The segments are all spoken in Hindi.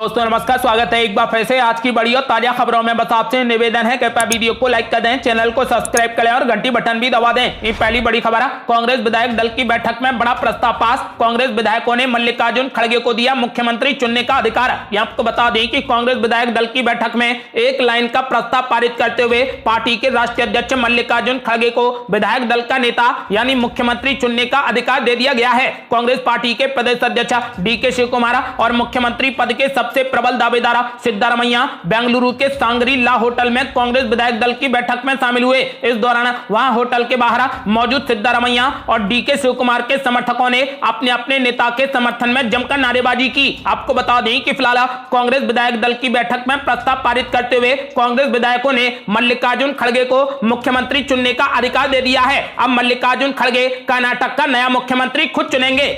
दोस्तों नमस्कार, स्वागत है एक बार फिर से आज की बड़ी और ताजा खबरों में। बस आपसे निवेदन है कृपया वीडियो को लाइक कर दें, चैनल को सब्सक्राइब करें और घंटी बटन भी दबा दें। ये पहली बड़ी खबर है। कांग्रेस विधायक दल की बैठक में बड़ा प्रस्ताव पास। कांग्रेस विधायकों ने मल्लिकार्जुन खड़गे को दिया मुख्यमंत्री चुनने का अधिकार। आपको बता दें कि कांग्रेस विधायक दल की बैठक में एक लाइन का प्रस्ताव पारित करते हुए पार्टी के राष्ट्रीय अध्यक्ष मल्लिकार्जुन खड़गे को विधायक दल का नेता यानी मुख्यमंत्री चुनने का अधिकार दे दिया गया है। कांग्रेस पार्टी के प्रदेश अध्यक्ष डीके शिव कुमार और मुख्यमंत्री पद के सबसे प्रबल दावेदार सिद्धारमैया बेंगलुरु के सांग्री-ला होटल में कांग्रेस विधायक दल की बैठक में शामिल हुए। इस दौरान वहां होटल के बाहर मौजूद सिद्धारमैया और डीके शिव कुमार के समर्थकों ने अपने अपने नेता के समर्थन में जमकर नारेबाजी की। आपको बता दें कि फिलहाल कांग्रेस विधायक दल की बैठक में प्रस्ताव पारित करते हुए कांग्रेस विधायकों ने मल्लिकार्जुन खड़गे को मुख्यमंत्री चुनने का अधिकार दे दिया है। अब मल्लिकार्जुन खड़गे कर्नाटक का नया मुख्यमंत्री खुद चुनेंगे।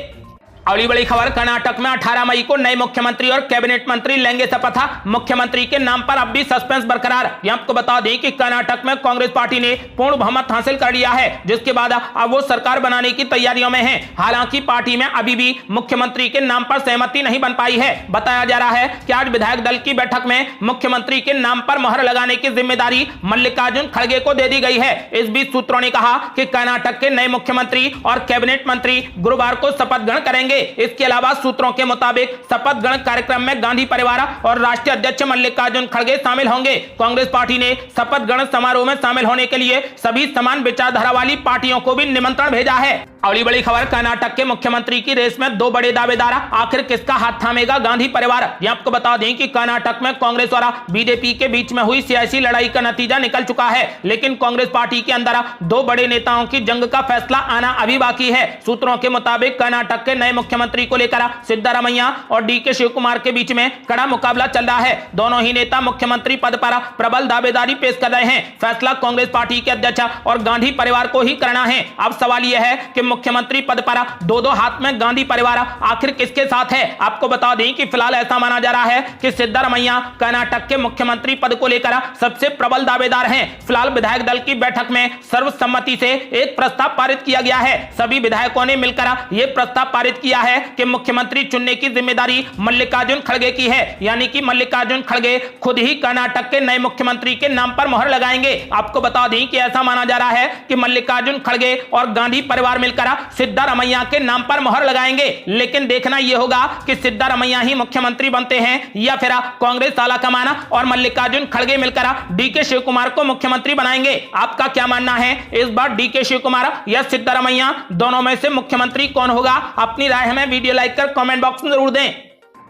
अगली बड़ी खबर, कर्नाटक में 18 मई को नए मुख्यमंत्री और कैबिनेट मंत्री लेंगे शपथ। मुख्यमंत्री के नाम पर अब भी सस्पेंस बरकरार। आपको बता दें कि कर्नाटक में कांग्रेस पार्टी ने पूर्ण बहुमत हासिल कर लिया है, जिसके बाद अब वो सरकार बनाने की तैयारियों में है। हालांकि पार्टी में अभी भी मुख्यमंत्री के नाम पर सहमति नहीं बन पाई है। बताया जा रहा है कि आज विधायक दल की बैठक में मुख्यमंत्री के नाम पर मोहर लगाने की जिम्मेदारी मल्लिकार्जुन खड़गे को दे दी गई है। इस बीच सूत्रों ने कहा कि कर्नाटक के नए मुख्यमंत्री और कैबिनेट मंत्री गुरुवार को शपथ ग्रहण करेंगे। इसके अलावा सूत्रों के मुताबिक शपथ ग्रहण कार्यक्रम में गांधी परिवार और राष्ट्रीय अध्यक्ष मल्लिकार्जुन खड़गे शामिल होंगे। कांग्रेस पार्टी ने शपथ ग्रहण समारोह में शामिल होने के लिए सभी समान विचारधारा वाली पार्टियों को भी निमंत्रण भेजा है। अगली बड़ी खबर, कर्नाटक के मुख्यमंत्री की रेस में दो बड़े दावेदार, आखिर किसका हाथ थामेगा गांधी परिवार। आपको बता दें कि कर्नाटक में कांग्रेस और बीजेपी के बीच में हुई सियासी लड़ाई का नतीजा निकल चुका है, लेकिन कांग्रेस पार्टी के अंदर दो बड़े नेताओं की जंग का फैसला आना अभी बाकी है। सूत्रों के मुताबिक कर्नाटक के नए मुख्यमंत्री को लेकर सिद्धारमैया और डीके शिव कुमार के बीच में कड़ा मुकाबला चल रहा है। दोनों ही नेता मुख्यमंत्री पद पर प्रबल दावेदारी पेश कर रहे हैं। फैसला कांग्रेस पार्टी के अध्यक्ष और गांधी परिवार को ही करना है। अब सवाल यह है कि मुख्यमंत्री पद पर दो हाथ में गांधी परिवार आखिर किसके साथ है। आपको बता दें कि फिलहाल ऐसा माना जा रहा है कि सिद्धारमैया कर्नाटक के मुख्यमंत्री पद को लेकर सबसे प्रबल दावेदार हैं। फिलहाल विधायक दल की बैठक में सर्वसम्मति से एक प्रस्ताव पारित किया गया है। सभी विधायकों ने मिलकर यह प्रस्ताव पारित किया है कि मुख्यमंत्री चुनने की जिम्मेदारी मल्लिकार्जुन खड़गे की है, यानी कि मल्लिकार्जुन खड़गे खुद ही कर्नाटक के नए मुख्यमंत्री के नाम पर मोहर लगाएंगे। आपको बता दें कि ऐसा माना जा रहा है कि मल्लिकार्जुन खड़गे और गांधी परिवार मिलकर सिद्धारमैया के नाम पर मोहर लगाएंगे। लेकिन देखना यह होगा कि सिद्धारमैया ही मुख्यमंत्री बनते हैं या फिर कांग्रेस आलाकमान और मल्लिकार्जुन खड़गे मिलकर डीके शिव कुमार को मुख्यमंत्री बनाएंगे। आपका क्या मानना है, इस बार डीके शिव कुमार या सिद्धारमैया दोनों में से मुख्यमंत्री कौन होगा? अपनी राय हमें वीडियो लाइक कर कमेंट बॉक्स में जरूर दें।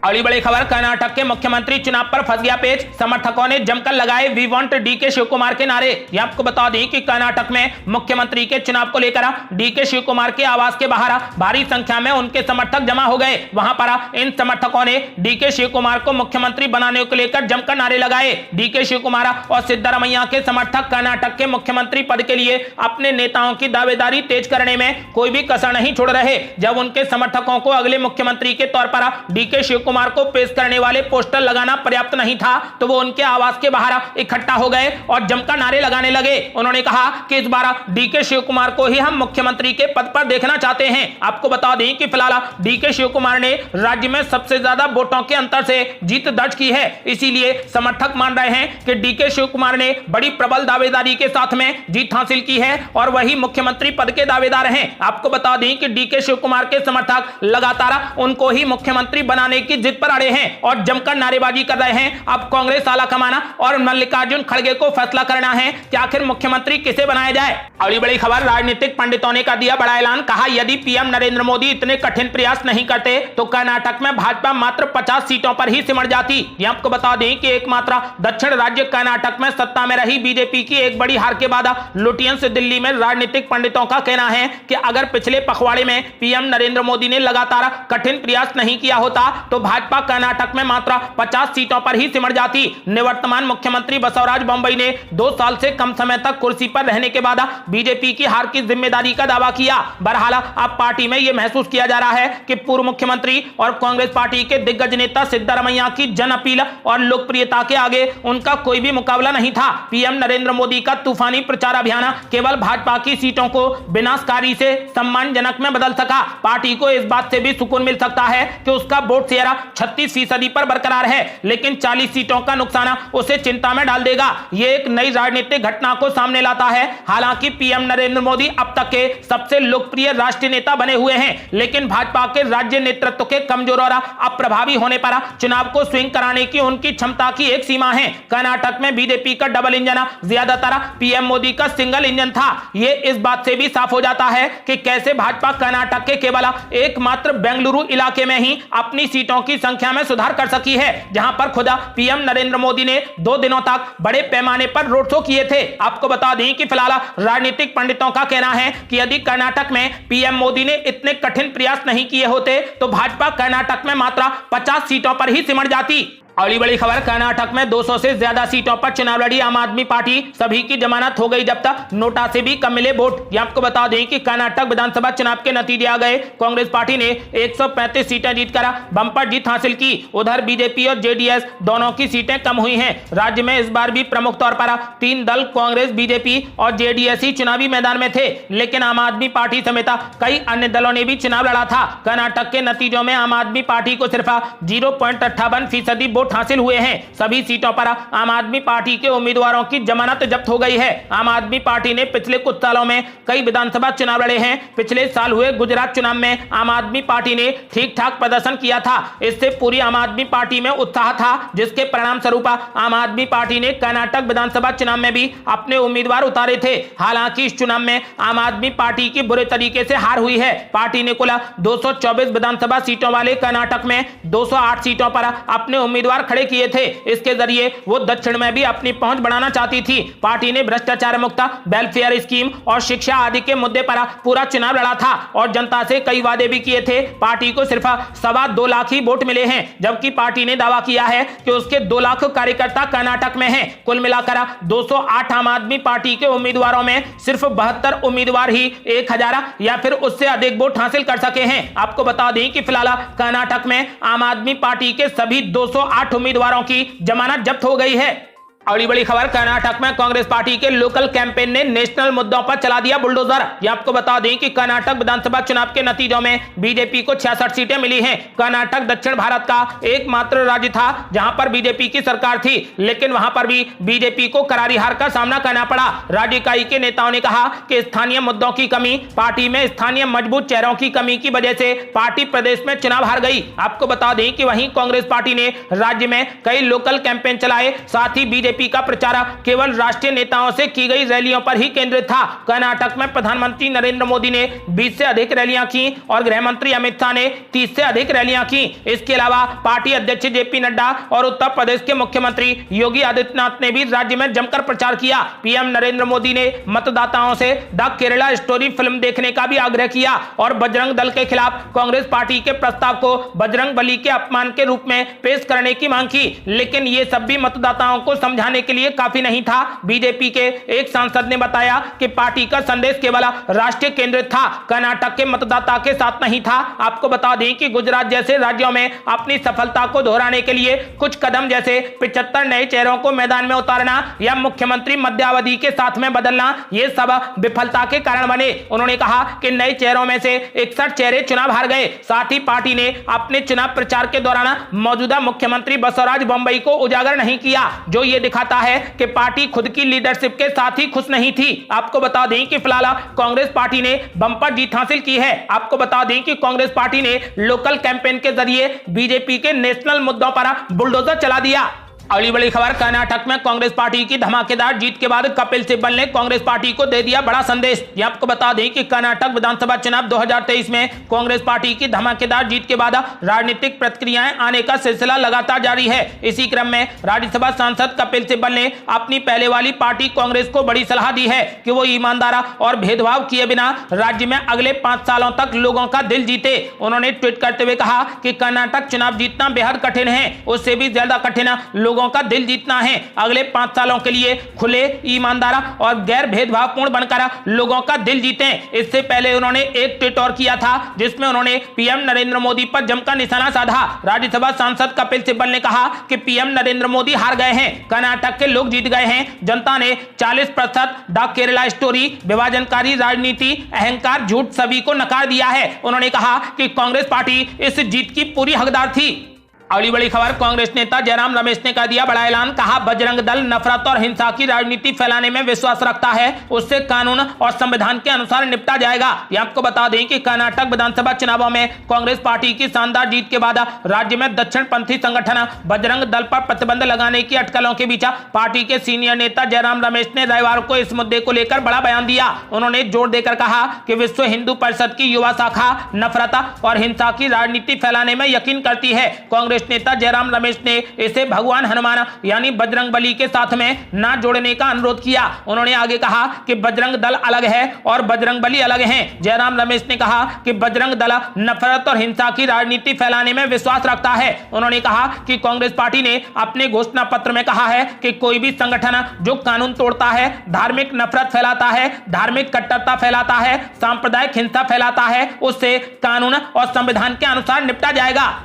अगली बड़ी खबर, कर्नाटक के मुख्यमंत्री चुनाव पर फंस गया पेच। समर्थकों ने जमकर लगाए we want DK Shivakumar के नारे। आपको बता दें कि कर्नाटक में मुख्यमंत्री के चुनाव को लेकर डीके शिव कुमार के आवास के बाहर भारी संख्या में उनके समर्थक जमा हो गए। वहां पर इन समर्थकों ने डीके शिव कुमार को मुख्यमंत्री बनाने को लेकर जमकर नारे लगाए। डीके शिव कुमार और सिद्धारमैया के समर्थक कर्नाटक के मुख्यमंत्री पद के लिए अपने नेताओं की दावेदारी तेज करने में कोई भी कसर नहीं छोड़ रहे। जब उनके समर्थकों को अगले मुख्यमंत्री के तौर पर डीके शिव कुमार को पेश करने वाले पोस्टर लगाना पर्याप्त नहीं था, तो वो उनके आवास के बाहर इकट्ठा हो गए और जमकर नारे लगाने लगे। उन्होंने कहा कि इस बार डीके शिव कुमार को ही हम मुख्यमंत्री के पद पर देखना चाहते हैं। आपको बता दें कि फिलहाल डीके शिव कुमार ने राज्य में सबसे ज्यादा वोटों के अंतर से जीत दर्ज की है। इसीलिए समर्थक मान रहे हैं कि डीके शिव कुमार ने बड़ी प्रबल दावेदारी के साथ में जीत हासिल की है और वही मुख्यमंत्री पद के दावेदार हैं। आपको बता दें कि डीके शिव कुमार के समर्थक लगातार उनको ही मुख्यमंत्री बनाने की जिद पर अड़े हैं और जमकर नारेबाजी कर रहे हैं। अब कांग्रेस आलाकमान और मल्लिकार्जुन खड़गे को फैसला करना है कि आखिर मुख्यमंत्री किसे बनाया जाए। अगली बड़ी खबर, राजनीतिक पंडितों ने कर दिया बड़ा ऐलान। कहा यदि पीएम नरेंद्र मोदी इतने कठिन प्रयास नहीं करते तो कर्नाटक में भाजपा मात्र 50 सीटों पर ही सिमट जाती। आपको बता दें कि एकमात्र दक्षिण राज्य कर्नाटक में सत्ता में रही बीजेपी की एक बड़ी हार के बाद लुटियंस दिल्ली में राजनीतिक पंडितों का कहना है कि अगर पिछले पखवाड़े में पीएम नरेंद्र मोदी ने लगातार कठिन प्रयास नहीं किया होता तो भाजपा कर्नाटक में मात्र 50 सीटों पर ही सिमट जाती। निवर्तमान मुख्यमंत्री बसवराज बोम्मई ने 2 साल से कम समय तक कुर्सी पर रहने के बाद बीजेपी की हार की जिम्मेदारी का दावा किया। बहरहाल अब पार्टी में यह महसूस किया जा रहा है कि पूर्व मुख्यमंत्री और कांग्रेस पार्टी के दिग्गज नेता सिद्धारमैया की जन अपील और लोकप्रियता के आगे उनका कोई भी मुकाबला नहीं था। पीएम नरेंद्र मोदी का तूफानी प्रचार अभियान केवल भाजपा की सीटों को विनाशकारी से सम्मानजनक में बदल सका। पार्टी को इस बात से भी सुकून मिल सकता है कि उसका वोट शेयर 36% पर बरकरार है, लेकिन 40 सीटों का नुकसान उसे चिंता में डाल देगा। यह एक नई राजनीतिक घटना को सामने लाता है। हालांकि पीएम नरेंद्र मोदी अब तक के सबसे लोकप्रिय राष्ट्रीय नेता बने हुए हैं, लेकिन भाजपा के राज्य नेतृत्व के कमजोर और अप्रभावी होने पर चुनाव को स्विंग कराने की उनकी क्षमता की एक सीमा है। कर्नाटक में बीजेपी का डबल इंजन ज्यादातर पीएम मोदी का सिंगल इंजन था। यह इस बात से भी साफ हो जाता है कि कैसे भाजपा कर्नाटक के केवल एकमात्र बेंगलुरु इलाके में ही अपनी सीटों की संख्या में सुधार कर सकी है, जहां पर खुद पीएम नरेंद्र मोदी ने 2 दिनों तक बड़े पैमाने पर रोड शो किए थे। आपको बता दें कि फिलहाल राजनीतिक पंडितों का कहना है कि यदि कर्नाटक में पीएम मोदी ने इतने कठिन प्रयास नहीं किए होते तो भाजपा कर्नाटक में मात्र 50 सीटों पर ही सिमट जाती। अगली बड़ी खबर, कर्नाटक में 200 से ज्यादा सीटों पर चुनाव लड़ी आम आदमी पार्टी, सभी की जमानत हो गई जब्त, नोटा से भी कम मिले वोट। ये आपको बता दें कि कर्नाटक विधानसभा चुनाव के नतीजे आ गए। कांग्रेस पार्टी ने 135 सीटें जीतकर बंपर जीत हासिल की। उधर बीजेपी और जेडीएस दोनों की सीटें कम हुई हैं। राज्य में इस बार भी प्रमुख तौर पर 3 दल कांग्रेस, बीजेपी और जेडीएस ही चुनावी मैदान में थे, लेकिन आम आदमी पार्टी समेत कई अन्य दलों ने भी चुनाव लड़ा था। कर्नाटक के नतीजों में आम आदमी पार्टी को सिर्फ 0.58% वोट हासिल हुए हैं। सभी सीटों पर आम आदमी पार्टी के उम्मीदवारों की जमानत जब्त हो गई है। आम आदमी पार्टी ने पिछले कुछ सालों में कई विधानसभा चुनाव लड़े हैं। पिछले साल हुए गुजरात चुनाव में आम आदमी पार्टी ने ठीक ठाक प्रदर्शन किया था। इससे पूरी आम आदमी पार्टी में उत्साह था, जिसके परिणाम स्वरूप आम आदमी पार्टी ने कर्नाटक विधानसभा चुनाव में भी अपने उम्मीदवार उतारे थे। हालांकि इस चुनाव में आम आदमी पार्टी की बुरे तरीके से हार हुई है। पार्टी ने कुल 224 विधानसभा सीटों वाले कर्नाटक में 208 सीटों पर अपने उम्मीदवार खड़े किए थे। इसके जरिए वो दक्षिण में भी अपनी पहुंच बढ़ाना चाहती थी। पार्टी ने भ्रष्टाचार मुक्त वेलफेयर स्कीम और शिक्षा आदि के मुद्दे पर पूरा चुनाव लड़ा था और जनता से कई वादे भी किए थे। पार्टी को सिर्फ 2.25 लाख ही वोट मिले हैं, जबकि पार्टी ने दावा किया है कि उसके 2 लाख कार्यकर्ता कर्नाटक में हैं। कुल मिलाकर 208 आम आदमी पार्टी के उम्मीदवारों में सिर्फ 72 उम्मीदवार ही 1000 या फिर उससे अधिक वोट हासिल कर सके हैं। आपको बता दें कि फिलहाल कर्नाटक में आम आदमी पार्टी के सभी 208 उम्मीदवारों की जमानत जब्त हो गई है। अगली बड़ी खबर, कर्नाटक में कांग्रेस पार्टी के लोकल कैंपेन ने नेशनल मुद्दों पर चला दिया बुलडोजर। ये आपको बता दें कि कर्नाटक विधानसभा चुनाव के नतीजों में बीजेपी को 66 सीटें मिली हैं। कर्नाटक दक्षिण भारत का एकमात्र राज्य था जहां पर बीजेपी की सरकार थी, लेकिन वहां पर भी बीजेपी को करारी हार का सामना करना पड़ा। राज्य इकाई के नेताओं ने कहा कि स्थानीय मुद्दों की कमी, पार्टी में स्थानीय मजबूत चेहरों की कमी की वजह से पार्टी प्रदेश में चुनाव हार गई। आपको बता दें कि वहीं कांग्रेस पार्टी ने राज्य में कई लोकल कैंपेन चलाए, साथ ही बीजेपी का प्रचार केवल राष्ट्रीय नेताओं से की गई रैलियों पर ही केंद्रित था। कर्नाटक में प्रधानमंत्री नरेंद्र मोदी ने 20 से अधिक रैलियां की और गृह मंत्री अमित शाह ने 30 से अधिक रैलियां की। इसके अलावा पार्टी अध्यक्ष जेपी नड्डा और उत्तर प्रदेश के मुख्यमंत्री योगी आदित्यनाथ ने भी राज्य में जमकर प्रचार किया। पीएम नरेंद्र मोदी ने मतदाताओं से द केरला स्टोरी फिल्म देखने का भी आग्रह किया और बजरंग दल के खिलाफ कांग्रेस पार्टी के प्रस्ताव को बजरंग बली के अपमान के रूप में पेश करने की मांग की, लेकिन ये सब भी मतदाताओं को समझाने के लिए काफी नहीं था। बीजेपी के एक सांसद ने बताया कि पार्टी का संदेश केवल राष्ट्रीय केंद्रित था, कर्नाटक के मतदाता के साथ नहीं था। आपको बता दें कि गुजरात जैसे राज्यों में अपनी सफलता को दोहराने के लिए कुछ कदम जैसे 75 नए चेहरों को मैदान में उतारना या मुख्यमंत्री मध्यावधि के साथ में बदलना, ये सब विफलता के कारण बने। उन्होंने कहा कि नए चेहरों में से 61 चेहरे चुनाव हार गए। साथ ही पार्टी ने अपने चुनाव प्रचार के दौरान मौजूदा मुख्यमंत्री बसवराज बोम्मई को उजागर नहीं किया, जो ये दिखाता है कि पार्टी खुद की लीडरशिप के साथ ही खुश नहीं थी। आपको बता दें कि फिलहाल कांग्रेस पार्टी ने बंपर जीत हासिल की है। आपको बता दें कि कांग्रेस पार्टी ने लोकल कैंपेन के जरिए बीजेपी के नेशनल मुद्दों पर बुलडोजर चला दिया। अगली बड़ी खबर, कर्नाटक में कांग्रेस पार्टी की धमाकेदार जीत के बाद कपिल सिब्बल ने कांग्रेस पार्टी को दे दिया बड़ा संदेश। ये आपको बता दें कि कर्नाटक विधानसभा चुनाव 2023 में कांग्रेस पार्टी की धमाकेदार जीत के बाद राजनीतिक प्रतिक्रियाएं आने का सिलसिला लगातार जारी है। इसी क्रम में राज्यसभा सांसद कपिल सिब्बल ने अपनी पहले वाली पार्टी कांग्रेस को बड़ी सलाह दी है कि वो ईमानदार और भेदभाव किए बिना राज्य में अगले 5 सालों तक लोगों का दिल जीते। उन्होंने ट्वीट करते हुए कहा कि कर्नाटक चुनाव जीतना बेहद कठिन है, उससे भी ज्यादा कठिन लोगों का दिल जीतना है। अगले 5 सालों के लिए खुले, ईमानदार और गैर भेदभावपूर्ण बनकर लोगों का दिल जीतें। इससे पहले उन्होंने एक ट्वीट और किया था जिसमें उन्होंने पीएम नरेंद्र मोदी पर जमकर निशाना साधा। राज्यसभा सांसद कपिल सिब्बल ने कहा कि पीएम नरेंद्र मोदी हार गए हैं, कर्नाटक के लोग जीत गए हैं। जनता ने 40% द केरला स्टोरी, विभाजनकारी राजनीति, अहंकार, झूठ सभी को नकार दिया है। उन्होंने कहा कि कांग्रेस पार्टी इस जीत की पूरी हकदार थी। अगली बड़ी खबर, कांग्रेस नेता जयराम रमेश ने कर दिया बड़ा ऐलान। कहा बजरंग दल नफरत और हिंसा की राजनीति फैलाने में विश्वास रखता है, उससे कानून और संविधान के अनुसार निपटा जाएगा। ये आपको बता दें कि कर्नाटक विधानसभा चुनावों में कांग्रेस पार्टी की शानदार जीत के बाद राज्य में दक्षिणपंथी संगठन बजरंग दल पर प्रतिबंध लगाने की अटकलों के बीच पार्टी के सीनियर नेता जयराम रमेश ने रविवार को इस मुद्दे को लेकर बड़ा बयान दिया। उन्होंने जोर देकर कहा कि विश्व हिंदू परिषद की युवा शाखा नफरत और हिंसा की राजनीति फैलाने में यकीन करती है। कांग्रेस नेता जयराम रमेश ने इसे भगवान हनुमान यानी बजरंग बली के साथ में ना जोड़ने का अनुरोध किया। उन्होंने आगे कहा कि बजरंग दल अलग है और बजरंग बली अलग है। जयराम रमेश ने कहा कि बजरंग दल नफरत और हिंसा की राजनीति फैलाने में विश्वास रखता है। उन्होंने कहा कि कांग्रेस पार्टी ने अपने घोषणा पत्र में कहा है कि कोई भी संगठन जो कानून तोड़ता है, धार्मिक नफरत फैलाता है, धार्मिक कट्टरता फैलाता है, सांप्रदायिक हिंसा फैलाता है, उससे कानून और संविधान के अनुसार निपटा जाएगा।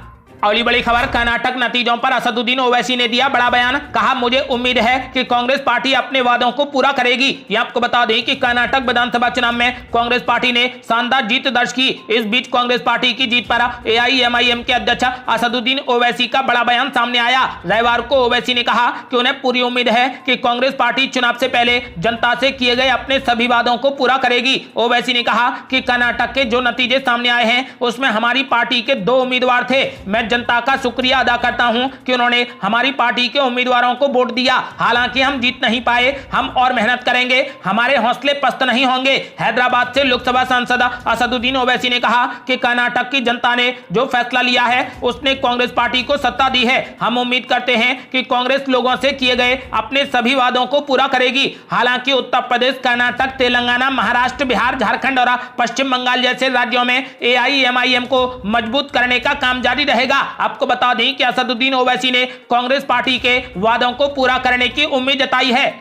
अगली बड़ी खबर, कर्नाटक नतीजों पर असदुद्दीन ओवैसी ने दिया बड़ा बयान। कहा मुझे उम्मीद है कि कांग्रेस पार्टी अपने वादों को पूरा करेगी। ये आपको बता दें कि कर्नाटक विधानसभा चुनाव में कांग्रेस पार्टी ने शानदार जीत दर्ज की। इस बीच कांग्रेस पार्टी की जीत पर एआईएमआईएम के अध्यक्ष असदुद्दीन ओवैसी का बड़ा बयान सामने आया। रविवार को ओवैसी ने कहा कि उन्हें पूरी उम्मीद है कि कांग्रेस पार्टी चुनाव से पहले जनता से किए गए अपने सभी वादों को पूरा करेगी। ओवैसी ने कहा कि कर्नाटक के जो नतीजे सामने आए हैं उसमें हमारी पार्टी के 2 उम्मीदवार थे। मैं जनता का शुक्रिया अदा करता हूं कि उन्होंने हमारी पार्टी के उम्मीदवारों को वोट दिया। हालांकि हम जीत नहीं पाए, हम और मेहनत करेंगे, हमारे हौसले पस्त नहीं होंगे। हैदराबाद से लोकसभा सांसद असदुद्दीन ओवैसी ने कहा कि कर्नाटक की जनता ने जो फैसला लिया है उसने कांग्रेस पार्टी को सत्ता दी है। हम उम्मीद करते हैं कि कांग्रेस लोगों से किए गए अपने सभी वादों को पूरा करेगी। हालांकि उत्तर प्रदेश, कर्नाटक, तेलंगाना, महाराष्ट्र, बिहार, झारखंड और पश्चिम बंगाल जैसे राज्यों में एआईएमआईएम को मजबूत करने का काम जारी रहेगा। आपको बता दें कि असदुद्दीन ओवैसी ने कांग्रेस पार्टी के वादों को पूरा करने की उम्मीद जताई है।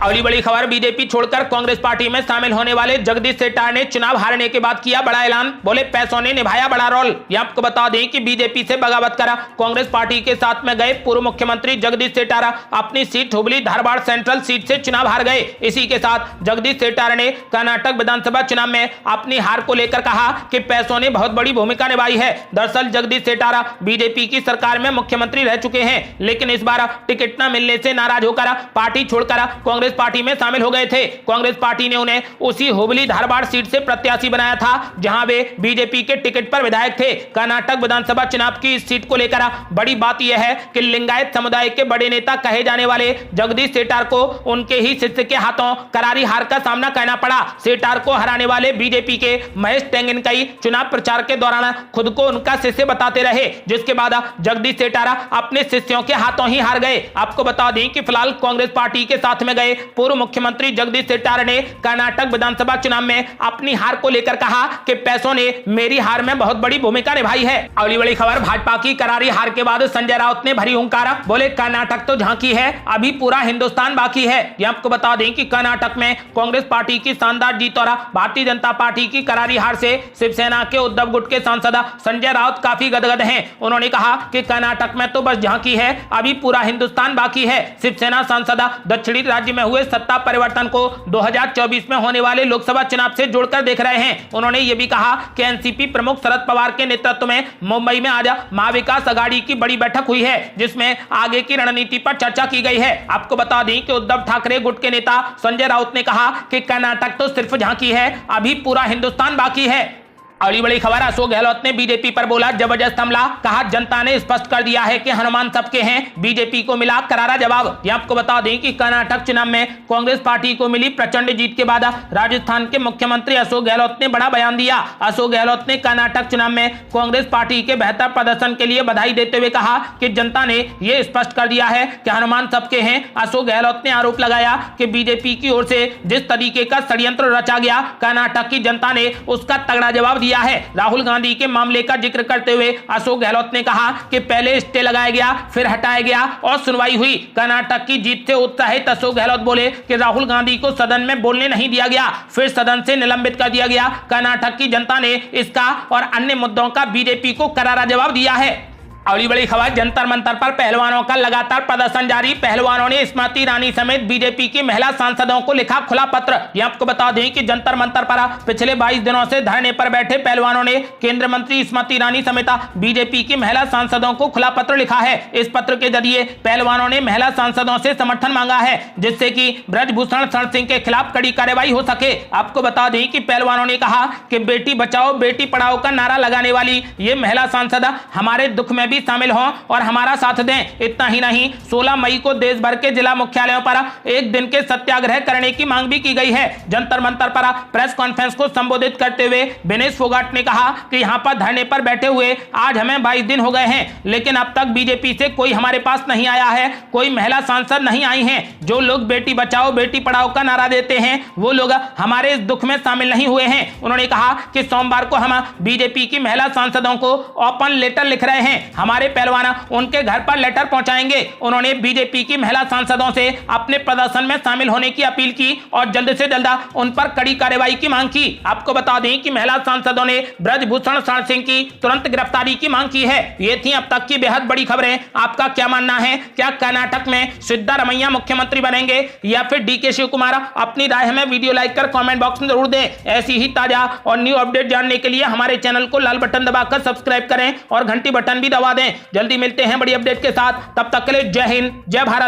अगली बड़ी खबर, बीजेपी छोड़कर कांग्रेस पार्टी में शामिल होने वाले जगदीश शेट्टार ने चुनाव हारने के बाद किया बड़ा ऐलान। बोले पैसों ने निभाया बड़ा रोल। ये आपको बता दें कि बीजेपी से बगावत कर कांग्रेस पार्टी के साथ में गए पूर्व मुख्यमंत्री जगदीश शेट्टार अपनी seat Hubli Dharwad central seat से चुनाव हार गए। इसी के साथ जगदीश शेट्टार ने कर्नाटक विधानसभा चुनाव में अपनी हार को लेकर कहा कि पैसों ने बहुत बड़ी भूमिका निभाई है। दरअसल जगदीश शेट्टार बीजेपी की सरकार में मुख्यमंत्री रह चुके हैं, लेकिन इस बार टिकट न मिलने से नाराज होकर पार्टी छोड़कर कांग्रेस पार्टी में शामिल हो गए थे। कांग्रेस पार्टी ने उन्हें उसी हुबली धारवाड़ सीट से प्रत्याशी बनाया था जहां वे बीजेपी के टिकट पर विधायक थे। कर्नाटक विधानसभा चुनाव की इस सीट को लेकर बड़ी बात यह है कि लिंगायत समुदाय के बड़े नेता कहे जाने वाले जगदीश शेट्टार को उनके ही शिष्य के हाथों करारी हार का सामना करना पड़ा। शेट्टार को हराने वाले बीजेपी के महेश टेंगिनकई चुनाव प्रचार के दौरान खुद को उनका शिष्य बताते रहे, जिसके बाद जगदीश शेट्टार अपने शिष्यों के हाथों ही हार गए। आपको बता दें कि फिलहाल कांग्रेस पार्टी के साथ में गए पूर्व मुख्यमंत्री जगदीश शेट्टार ने कर्नाटक विधानसभा चुनाव में अपनी हार को लेकर कहा कि पैसों ने मेरी हार में बहुत बड़ी भूमिका निभाई है। अगली बड़ी खबर, भाजपा की करारी हार के बाद संजय राउत ने भरी हुंकार। बोले कर्नाटक तो झांकी है, अभी पूरा हिंदुस्तान बाकी है। ये आपको बता दें कि कर्नाटक में कांग्रेस पार्टी की शानदार जीत और भारतीय जनता पार्टी की करारी हार से शिवसेना के उद्धव गुट के सांसद संजय राउत काफी गदगद हैं। उन्होंने कहा कि कर्नाटक में तो बस झांकी है, अभी पूरा हिंदुस्तान बाकी है। शिवसेना सांसद दक्षिणी राज्य में हुए सत्ता परिवर्तन को 2024 में होने वाले लोकसभा चुनाव से जोड़कर देख रहे हैं। उन्होंने ये भी कहा कि एनसीपी प्रमुख शरद पवार के नेतृत्व में मुंबई में आज महाविकास अघाड़ी की बड़ी बैठक हुई है, जिसमें आगे की रणनीति पर चर्चा की गई है। आपको बता दें कि उद्धव ठाकरे गुट के नेता संजय राउत ने कहा कि कर्नाटक तो सिर्फ झांकी है, अभी पूरा हिंदुस्तान बाकी है। अगली बड़ी खबर, अशोक गहलोत ने बीजेपी पर बोला जबरदस्त हमला। कहा जनता ने स्पष्ट कर दिया है कि हनुमान सबके हैं, बीजेपी को मिला करारा जवाब। ये आपको बता दें कि कर्नाटक चुनाव में कांग्रेस पार्टी को मिली प्रचंड जीत के बाद राजस्थान के मुख्यमंत्री अशोक गहलोत ने बड़ा बयान दिया। अशोक गहलोत ने कर्नाटक चुनाव में कांग्रेस पार्टी के बेहतर प्रदर्शन के लिए बधाई देते हुए कहा कि जनता ने यह स्पष्ट कर दिया है कि हनुमान सबके हैं। अशोक गहलोत ने आरोप लगाया कि बीजेपी की ओर से जिस तरीके का षड्यंत्र रचा गया, कर्नाटक की जनता ने उसका तगड़ा जवाब दिया है। राहुल गांधी के मामले का जिक्र करते हुए अशोक गहलोत ने कहा कि पहले स्टे लगाया गया, फिर हटाया गया और सुनवाई हुई। कर्नाटक की जीत से उत्साहित अशोक गहलोत बोले कि राहुल गांधी को सदन में बोलने नहीं दिया गया, फिर सदन से निलंबित कर दिया गया। कर्नाटक की जनता ने इसका और अन्य मुद्दों का बीजेपी को करारा जवाब दिया है। अगली बड़ी खबर, जंतर मंतर पर पहलवानों का लगातार प्रदर्शन जारी। पहलवानों ने स्मृति ईरानी समेत बीजेपी की महिला सांसदों को लिखा खुला पत्र। यह आपको बता दें कि जंतर मंतर पर पिछले 22 दिनों से धरने पर बैठे पहलवानों ने केंद्रीय मंत्री स्मृति ईरानी समेत बीजेपी की महिला सांसदों को खुला पत्र लिखा है। इस पत्र के जरिए पहलवानों ने महिला सांसदों से समर्थन मांगा है, जिससे कि ब्रजभूषण शरण सिंह के खिलाफ कड़ी कार्रवाई हो सके। आपको बता दें कि पहलवानों ने कहा कि बेटी बचाओ बेटी पढ़ाओ का नारा लगाने वाली ये महिला सांसद हमारे दुख में भी शामिल हों और हमारा साथ दें। इतना ही नहीं, 16 मई को देश भर के जिला मुख्यालयों पर एक दिन के सत्याग्रह करने की मांग भी की गई है। जंतर मंतर पर प्रेस कॉन्फ्रेंस को संबोधित करते हुए विनेश फोगाट ने कहा कि यहां पर धरने पर बैठे हुए आज हमें 22 दिन हो गए हैं, लेकिन अब तक बीजेपी से कोई हमारे पास नहीं आया है, कोई महिला सांसद नहीं आई हैं। जो लोग बेटी बचाओ बेटी पढ़ाओ का नारा देते हैं वो लोग हमारे इस दुख में शामिल नहीं हुए हैं। उन्होंने कहा कि सोमवार को हम बीजेपी की महिला सांसदों को ओपन लेटर लिख रहे हैं, हमारे पहलवान उनके घर पर लेटर पहुंचाएंगे। उन्होंने बीजेपी की महिला सांसदों से अपने प्रदर्शन में शामिल होने की अपील की और जल्द से जल्द उन पर कड़ी कार्रवाई की मांग की। आपको बता दें कि महिला सांसदों ने ब्रजभूषण शरण सिंह की तुरंत गिरफ्तारी की मांग की है। ये थी अब तक की बेहद बड़ी खबरें। आपका क्या मानना है? क्या कर्नाटक में सिद्धारमैया मुख्यमंत्री बनेंगे या फिर डीके शिव कुमार? अपनी राय हमें वीडियो लाइक कर कमेंट बॉक्स में जरूर दें। ऐसी ही ताजा और न्यू अपडेट जानने के लिए हमारे चैनल को लाल बटन दबाकर सब्सक्राइब करें और घंटी बटन भी दबा दें। जल्दी मिलते हैं बड़ी अपडेट के साथ, तब तक के लिए जय हिंद जय भारत।